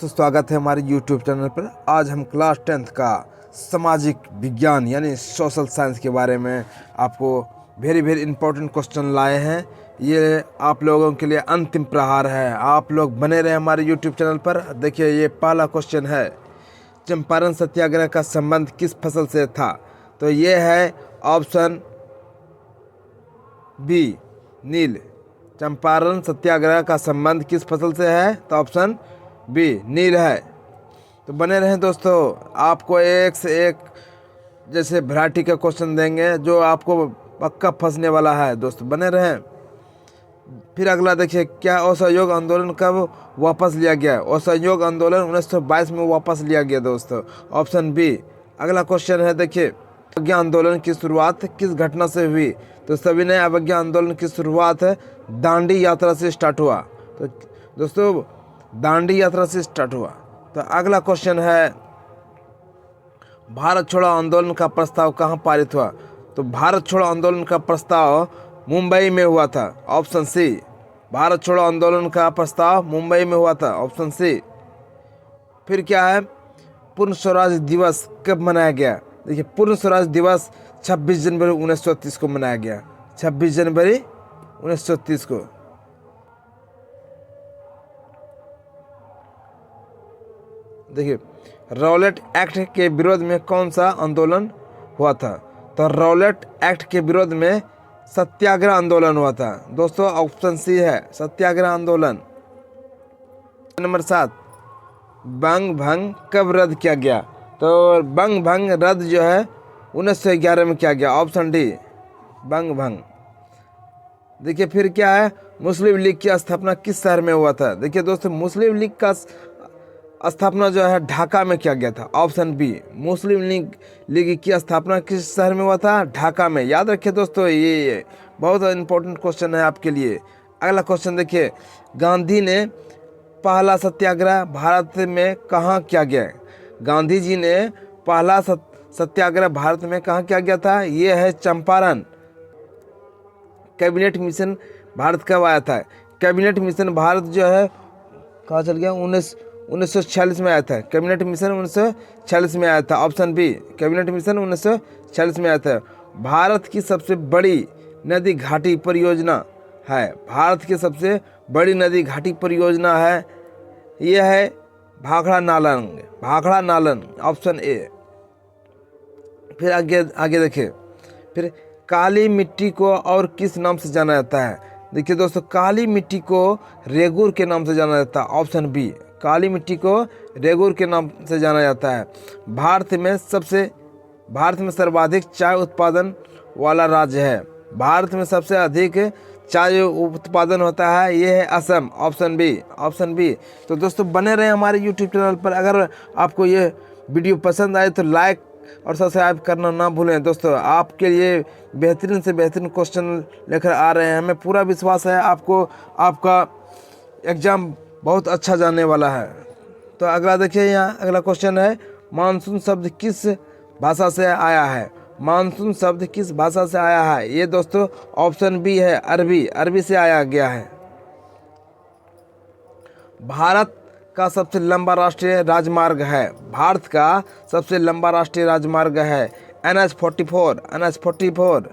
तो स्वागत है हमारे YouTube चैनल पर। आज हम क्लास 10th का सामाजिक विज्ञान यानी सोशल साइंस के बारे में आपको वेरी इंपॉर्टेंट क्वेश्चन लाए हैं। ये आप लोगों के लिए अंतिम प्रहार है, आप लोग बने रहे हमारे YouTube चैनल पर। देखिए, ये पहला क्वेश्चन है, चंपारण सत्याग्रह का संबंध किस फसल से था? तो ये है ऑप्शन बी, नील। चंपारण सत्याग्रह का संबंध किस फसल से है? तो ऑप्शन बी, नील है। तो बने रहें दोस्तों, आपको एक से एक जैसे वैरायटी का क्वेश्चन देंगे जो आपको पक्का फंसने वाला है। दोस्तों बने रहें। फिर अगला देखिए, क्या असहयोग आंदोलन कब वापस लिया गया? असहयोग आंदोलन 1922 में वापस लिया गया दोस्तों, ऑप्शन बी। अगला क्वेश्चन है, देखिए, अवज्ञा आंदोलन की शुरुआत किस घटना से हुई? तो सभी ने अवज्ञा आंदोलन की शुरुआत दांडी यात्रा से स्टार्ट हुआ। तो दोस्तों दांडी यात्रा से स्टार्ट हुआ। तो अगला क्वेश्चन है, भारत छोड़ो आंदोलन का प्रस्ताव कहाँ पारित हुआ? तो भारत छोड़ो आंदोलन का प्रस्ताव मुंबई में हुआ था, ऑप्शन सी। भारत छोड़ो आंदोलन का प्रस्ताव मुंबई में हुआ था, ऑप्शन सी। फिर क्या है, पूर्ण स्वराज दिवस कब मनाया गया? देखिए, पूर्ण स्वराज दिवस 26 जनवरी 1930 को मनाया गया, 26 जनवरी 1930 को। देखिए, रॉलेट एक्ट के विरोध में कौन सा आंदोलन हुआ था? तो रॉलेट एक्ट के विरोध में सत्याग्रह आंदोलन हुआ था दोस्तों, ऑप्शन सी है, सत्याग्रह आंदोलन। नंबर 7, बंग भंग कब रद्द किया गया? तो बंग भंग रद्द जो है 1911 में किया गया, ऑप्शन डी, बंग भंग। देखिए, फिर क्या है, मुस्लिम लीग की स्थापना किस शहर में हुआ था? देखिए दोस्तों, मुस्लिम लीग का स्थापना जो है ढाका में किया गया था, ऑप्शन बी। मुस्लिम लीग की स्थापना किस शहर में हुआ था? ढाका में। याद रखिए दोस्तों, ये बहुत इंपॉर्टेंट क्वेश्चन है आपके लिए। अगला क्वेश्चन देखिए, गांधी ने पहला सत्याग्रह भारत में कहाँ किया गया? गांधी जी ने पहला सत्याग्रह भारत में कहाँ किया गया था? ये है चंपारण। कैबिनेट मिशन भारत कब आया था? कैबिनेट मिशन भारत जो है कहाँ चल गया? 1946 में आया था। कैबिनेट मिशन 1946 में आया था, ऑप्शन बी। कैबिनेट मिशन 1946 में आया था। भारत की सबसे बड़ी नदी घाटी परियोजना है, भारत की सबसे बड़ी नदी घाटी परियोजना है, यह है भाखड़ा नालन, भाखड़ा नालन, ऑप्शन ए। फिर आगे देखिए, फिर काली मिट्टी को और किस नाम से जाना जाता है? देखिए दोस्तों, काली मिट्टी को रेगुर के नाम से जाना जाता है, ऑप्शन बी। काली मिट्टी को रेगुर के नाम से जाना जाता है। भारत में सर्वाधिक चाय उत्पादन वाला राज्य है, भारत में सबसे अधिक चाय उत्पादन होता है, ये है Assam, option B, option B. तो दोस्तों बने रहे हमारे YouTube चैनल पर। अगर आपको ये वीडियो पसंद आए तो लाइक और सब्सक्राइब करना ना भूलें। दोस्तों आपके लिए बेहतरीन से बेहतरीन क्वेश्चन लेकर आ रहे हैं। हमें पूरा विश्वास है आपको आपका एग्ज़ाम बहुत अच्छा जाने वाला है। तो अगला देखिए, यहाँ अगला क्वेश्चन है, मानसून शब्द किस भाषा से आया है? मानसून शब्द किस भाषा से आया है? ये दोस्तों ऑप्शन बी है, अरबी, अरबी से आया गया है। भारत का सबसे लंबा राष्ट्रीय राजमार्ग है, भारत का सबसे लंबा राष्ट्रीय राजमार्ग है NH44, NH44,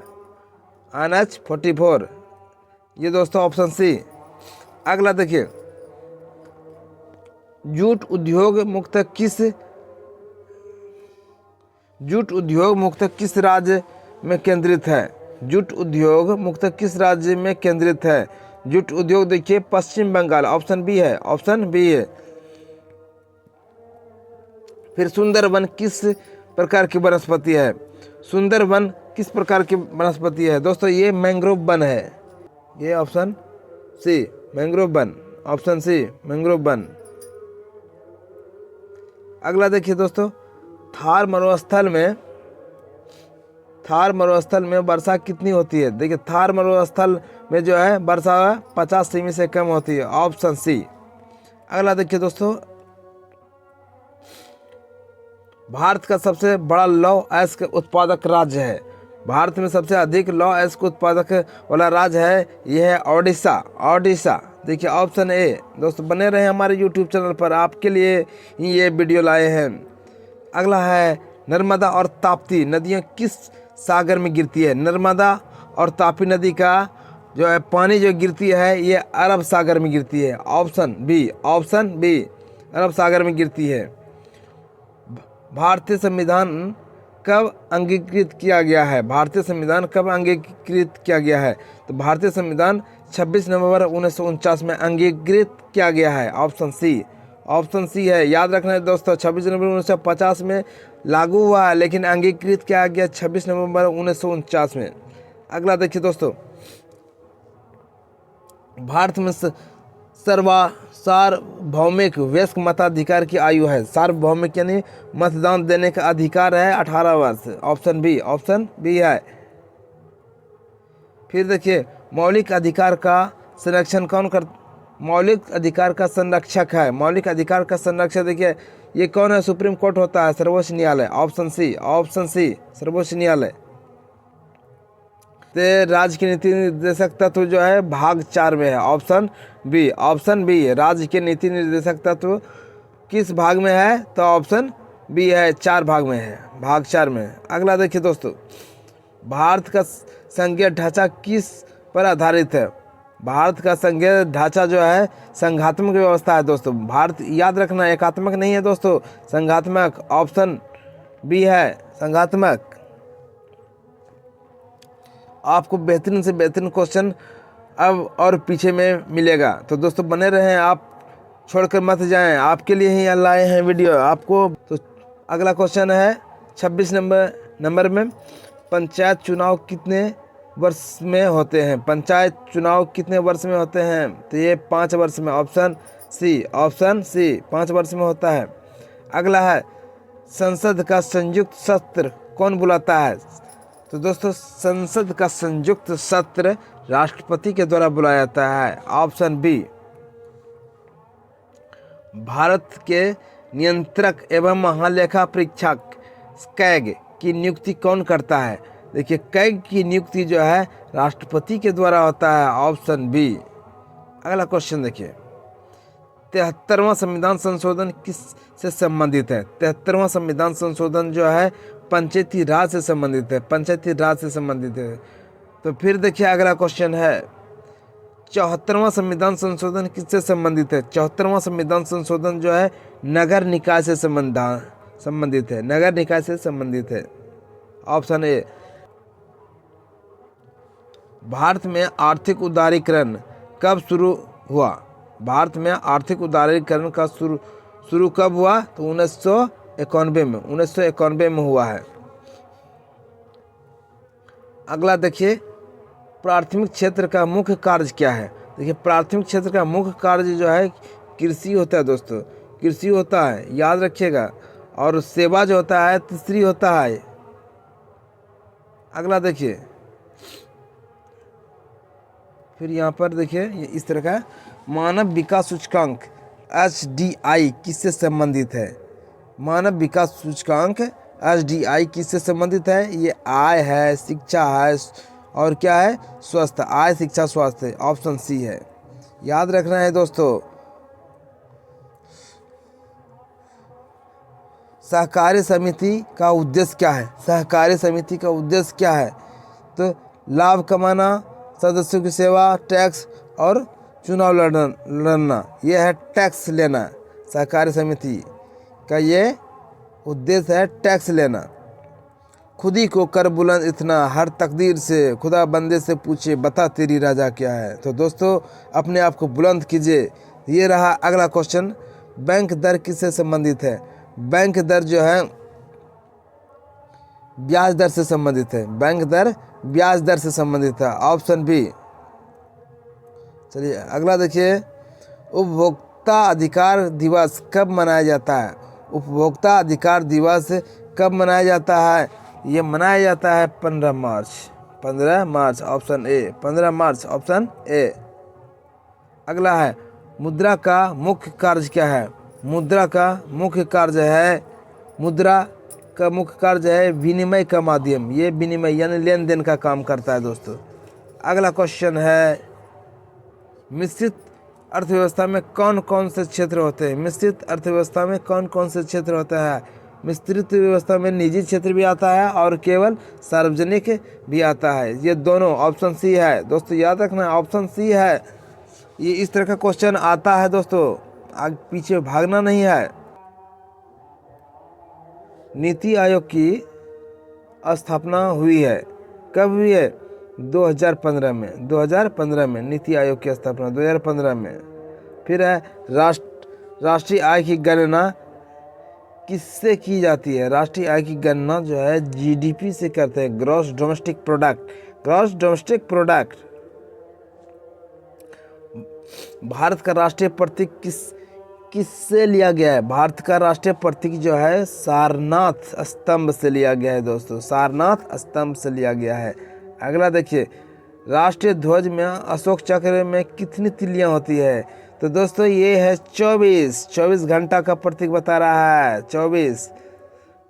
NH44, ये दोस्तों ऑप्शन सी। अगला देखिए, जूट उद्योग मुख्यतः किस राज्य में केंद्रित है? जूट उद्योग मुख्यतः किस राज्य में केंद्रित है? जूट उद्योग देखिए पश्चिम बंगाल, ऑप्शन बी है, ऑप्शन बी है। फिर सुंदरवन किस प्रकार की वनस्पति है? सुंदरवन किस प्रकार की वनस्पति है? दोस्तों ये मैंग्रोव वन है, ये ऑप्शन सी, मैंग्रोव वन, ऑप्शन सी, मैंग्रोव वन। अगला देखिए दोस्तों, थार मरुस्थल में वर्षा कितनी होती है? देखिए, थार मरुस्थल में जो है वर्षा 50 सेमी से कम होती है, ऑप्शन सी। अगला देखिए दोस्तों, भारत का सबसे बड़ा लौह अयस्क उत्पादक राज्य है, भारत में सबसे अधिक लौह अयस्क उत्पादक वाला राज्य है, यह है ओडिशा, ओडिशा। देखिए ऑप्शन ए। दोस्तों बने रहे हमारे यूट्यूब चैनल पर, आपके लिए ही ये वीडियो लाए हैं। अगला है नर्मदा और ताप्ती नदियाँ किस सागर में गिरती है? नर्मदा और ताप्ती नदी का जो है पानी जो गिरती है ये अरब सागर में गिरती है। ऑप्शन बी अरब सागर में गिरती है। भारतीय संविधान कब अंगीकृत किया गया है? भारतीय संविधान कब अंगीकृत किया गया है? तो भारतीय संविधान 26 नवंबर 1949 में अंगीकृत किया गया है। ऑप्शन सी है। याद रखना है दोस्तों, 26 नवंबर 1950 में लागू हुआ है, लेकिन अंगीकृत किया गया 26 नवंबर 1949 में। अगला देखिए दोस्तों, भारत में सार्वभौमिक वयस्क मताधिकार की आयु है। सार्वभौमिक यानी मतदान देने का अधिकार है 18 वर्ष। ऑप्शन बी है। फिर देखिए मौलिक अधिकार का संरक्षण कौन कर मौलिक अधिकार का संरक्षक है? मौलिक अधिकार का संरक्षक देखिए ये कौन है? सुप्रीम कोर्ट होता है, सर्वोच्च न्यायालय। ऑप्शन सी सर्वोच्च न्यायालय। तो राज्य के नीति निर्देशक तत्व जो है भाग 4 में है। ऑप्शन बी राज्य के नीति निर्देशक तत्व किस भाग में है? तो ऑप्शन बी है, 4 भाग में है, भाग 4 में। अगला देखिए दोस्तों, भारत का संघीय ढांचा किस पर आधारित है? भारत का संघीय ढांचा जो है संघात्मक व्यवस्था है दोस्तों। भारत याद रखना एकात्मक नहीं है दोस्तों, संघात्मक। ऑप्शन बी है संघात्मक। आपको बेहतरीन से बेहतरीन क्वेश्चन अब और पीछे में मिलेगा, तो दोस्तों बने रहें, आप छोड़कर मत जाएं, आपके लिए ही लाए हैं वीडियो आपको। तो अगला क्वेश्चन है 26 नंबर में, पंचायत चुनाव कितने वर्ष में होते हैं? पंचायत चुनाव कितने वर्ष में होते हैं? तो ये 5 वर्ष में। ऑप्शन सी 5 वर्ष में होता है। अगला है संसद का संयुक्त सत्र कौन बुलाता है? तो दोस्तों संसद का संयुक्त सत्र राष्ट्रपति के द्वारा बुलाया जाता है। Option B. भारत के नियंत्रक एवं महालेखा परीक्षक कैग की नियुक्ति कौन करता है? देखिए कैग की नियुक्ति जो है राष्ट्रपति के द्वारा होता है। Option B. अगला क्वेश्चन देखिए, 73वां संविधान संशोधन किस से संबंधित है? 73वां संविधान संशोधन जो है पंचायती राज से संबंधित है, पंचायती राज से संबंधित है। तो फिर देखिए अगला क्वेश्चन है 74वां संविधान संशोधन किससे संबंधित है? 74वां संविधान संशोधन जो है नगर निकाय से संबंधित है, नगर निकाय से संबंधित है। Option A. भारत में आर्थिक उदारीकरण कब शुरू हुआ? भारत में आर्थिक उदारीकरण का शुरू कब हुआ? तो 1991 में हुआ है। अगला देखिए, प्राथमिक क्षेत्र का मुख्य कार्य क्या है? देखिए प्राथमिक क्षेत्र का मुख्य कार्य जो है कृषि होता है दोस्तों, कृषि होता है, याद रखिएगा। और सेवा जो होता है तीसरी होता है। अगला देखिए, फिर यहाँ पर देखिए ये इस तरह का मानव विकास सूचकांक HDI किससे संबंधित है? मानव विकास सूचकांक HDI किससे संबंधित है? ये आय है, शिक्षा है और क्या है? स्वास्थ्य। आय, शिक्षा, स्वास्थ्य। ऑप्शन सी है, याद रखना है दोस्तों। सहकारी समिति का उद्देश्य क्या है? सहकारी समिति का उद्देश्य क्या है? तो लाभ कमाना, सदस्यों की सेवा, टैक्स और चुनाव लड़ना। यह है टैक्स लेना। सहकारी समिति का ये उद्देश्य है टैक्स लेना। खुद ही को कर बुलंद इतना, हर तकदीर से खुदा बंदे से पूछे, बता तेरी राजा क्या है। तो दोस्तों अपने आप को बुलंद कीजिए। ये रहा अगला क्वेश्चन, बैंक दर किससे संबंधित है? बैंक दर जो है ब्याज दर से संबंधित है, बैंक दर ब्याज दर से संबंधित है। Option B. चलिए अगला देखिए, उपभोक्ता अधिकार दिवस कब मनाया जाता है? उपभोक्ता अधिकार दिवस कब मनाया जाता है? ये मनाया जाता है 15 मार्च। Option A 15 March, option A. अगला है, मुद्रा का मुख्य कार्य क्या है? मुद्रा का मुख्य कार्य है विनिमय का माध्यम। ये विनिमय यानी लेन देन का काम करता है दोस्तों। अगला क्वेश्चन है, मिश्रित अर्थव्यवस्था में कौन कौन से क्षेत्र होते हैं? मिश्रित अर्थव्यवस्था में कौन कौन से क्षेत्र होता है? मिश्रित व्यवस्था में निजी क्षेत्र भी आता है और केवल सार्वजनिक भी आता है। ये दोनों ऑप्शन सी है दोस्तों, याद रखना ऑप्शन सी है। ये इस तरह का क्वेश्चन आता है दोस्तों, आगे पीछे भागना नहीं है। नीति आयोग की स्थापना हुई है, कब हुई है? 2015 में। 2015 में नीति आयोग की स्थापना 2015 में। फिर है राष्ट्रीय आय की गणना किससे की जाती है? राष्ट्रीय आय की गणना जो है जीडीपी से करते हैं, gross domestic product. Gross domestic product. Bharat का राष्ट्रीय प्रतीक किससे लिया गया है? भारत का राष्ट्रीय प्रतीक जो है सारनाथ स्तंभ से लिया गया है दोस्तों, सारनाथ स्तंभ से लिया गया है। अगला देखिए, राष्ट्रीय ध्वज में अशोक चक्र में कितनी तिलियां होती है? तो दोस्तों ये है 24 घंटा का प्रतीक बता रहा है, 24।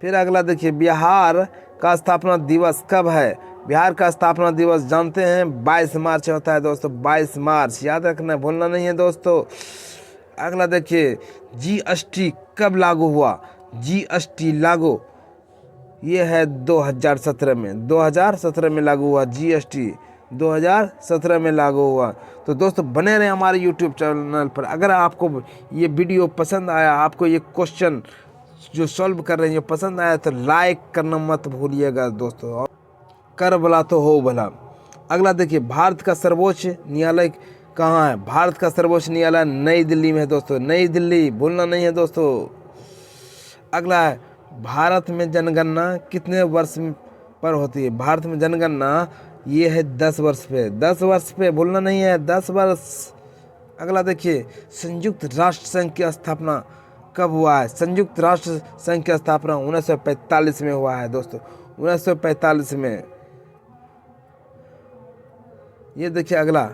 फिर अगला देखिए, बिहार का स्थापना दिवस कब है? बिहार का स्थापना दिवस जानते हैं 22 मार्च होता है दोस्तों, 22 मार्च, याद रखना, भूलना नहीं है दोस्तों। अगला देखिए, जीएसटी कब लागू हुआ? जीएसटी लागू ये है 2017 में, 2017 में लागू हुआ जीएसटी, 2017 में लागू हुआ। तो दोस्तों बने रहे हमारे यूट्यूब चैनल पर। अगर आपको ये वीडियो पसंद आया, आपको ये क्वेश्चन जो सॉल्व कर रहे हैं पसंद आया, तो लाइक करना मत भूलिएगा दोस्तों। कर भला तो हो भला। अगला देखिए, भारत का सर्वोच्च न्यायालय कहाँ है? भारत का सर्वोच्च न्यायालय नई दिल्ली में है दोस्तों, नई दिल्ली, भूलना नहीं है दोस्तों। अगला है, भारत में जनगणना कितने वर्ष पर होती है? भारत में जनगणना ये है 10 वर्ष पे, 10 वर्ष पे, भूलना नहीं है, 10 वर्ष। अगला देखिए, संयुक्त राष्ट्र संघ की स्थापना कब हुआ है? संयुक्त राष्ट्र संघ की स्थापना 1945 में हुआ है दोस्तों, 1945 में। ये देखिए अगला,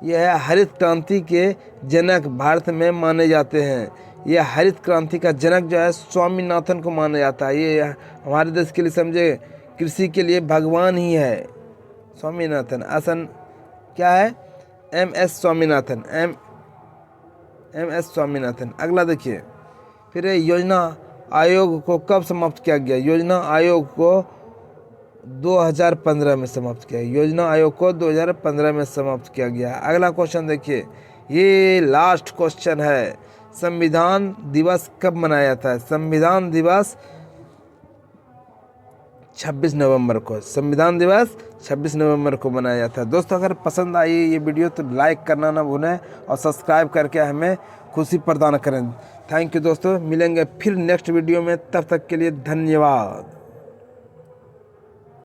यह है हरित क्रांति के जनक भारत में माने जाते हैं। यह हरित क्रांति का जनक जो है स्वामीनाथन को माना जाता है। ये हमारे देश के लिए समझे कृषि के लिए भगवान ही है स्वामीनाथन। आसन क्या है? MS Swaminathan, M S Swaminathan. अगला देखिए, फिर योजना आयोग को कब समाप्त किया गया? योजना आयोग को 2015 में समाप्त किया। योजना आयोग को 2015 में समाप्त किया गया। अगला क्वेश्चन देखिए, ये लास्ट क्वेश्चन है, संविधान दिवस कब मनाया जाता है? संविधान दिवस 26 नवंबर को, संविधान दिवस 26 नवंबर को मनाया जाता है। दोस्तों अगर पसंद आई ये वीडियो तो लाइक करना ना भूलें और सब्सक्राइब करके हमें खुशी प्रदान करें। थैंक यू दोस्तों, मिलेंगे फिर नेक्स्ट वीडियो में, तब तक के लिए धन्यवाद।